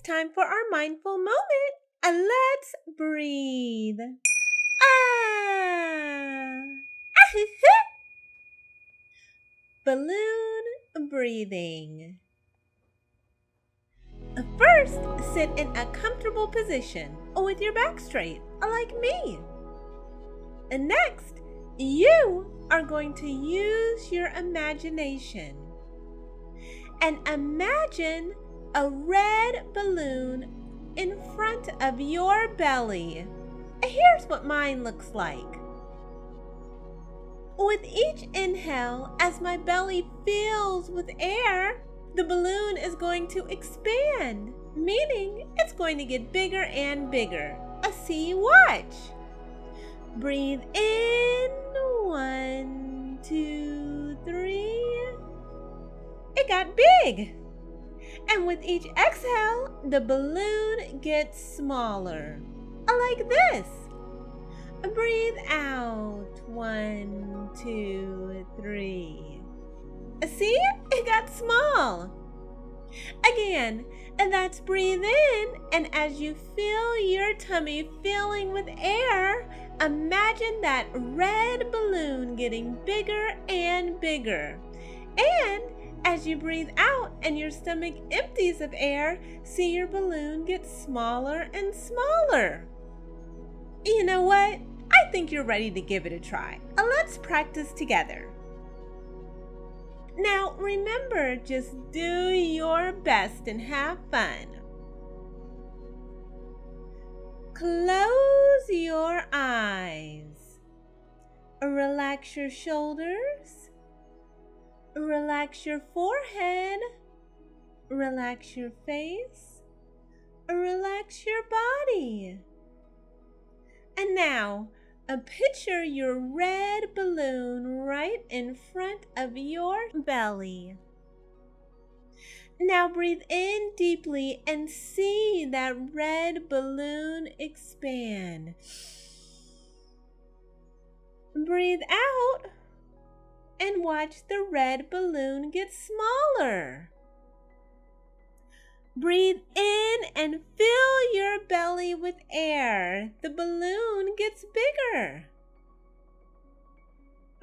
time for our mindful moment. Let's breathe. Ah! Balloon breathing. First, sit in a comfortable position with your back straight, like me. And next, you are going to use your imagination and imagine a red balloon in front of your belly. Here's what mine looks like. With each inhale, as my belly fills with air, the balloon is going to expand, meaning it's going to get bigger and bigger. See, watch. Breathe in, 1, 2, 3. It got big. And with each exhale, the balloon gets smaller, like this. Breathe out, 1, 2, 3. See, it got small. Again, and that's breathe in, and as you feel your tummy filling with air, imagine that red balloon getting bigger and bigger. And as you breathe out and your stomach empties of air, see your balloon get smaller and smaller. You know what? I think you're ready to give it a try. Let's practice together. Now remember, just do your best and have fun. Close your eyes. Relax your shoulders. Relax your forehead. Relax your face. Relax your body. And now, picture your red balloon right in front of your belly. Now breathe in deeply and see that red balloon expand. Breathe out and watch the red balloon get smaller. Breathe in and fill your belly with air. The balloon gets bigger.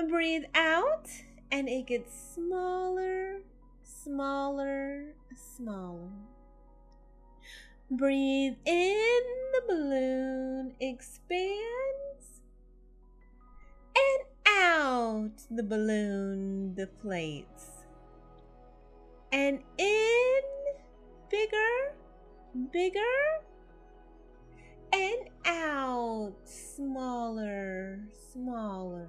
Breathe out and it gets smaller, smaller, smaller. Breathe in, the balloon expands, and out, the balloon deflates. And in, bigger, bigger, and out, smaller, smaller.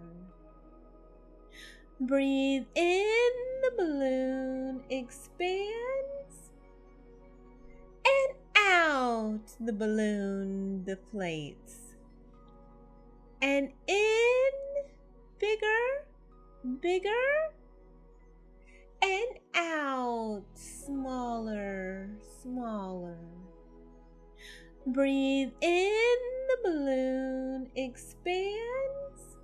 Breathe in, the balloon expands, and out, the balloon deflates. And in, bigger, bigger, and out, smaller, smaller. Breathe in, the balloon expands,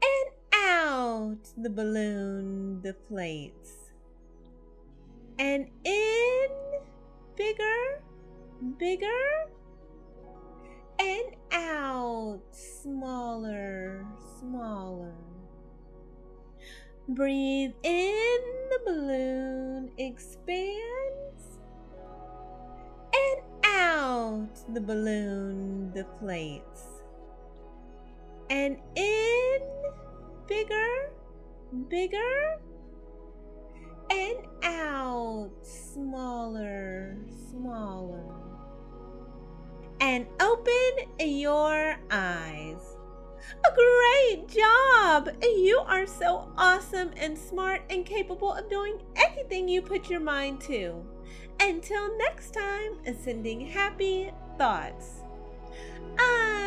and out, the balloon deflates. And in, bigger, bigger, and out, smaller, smaller. Breathe in, the balloon expands, and out, the balloon deflates. And in, bigger, bigger, and out, smaller, smaller. And open your eyes. Great job! You are so awesome and smart and capable of doing anything you put your mind to. Until next time, sending happy thoughts. Ah!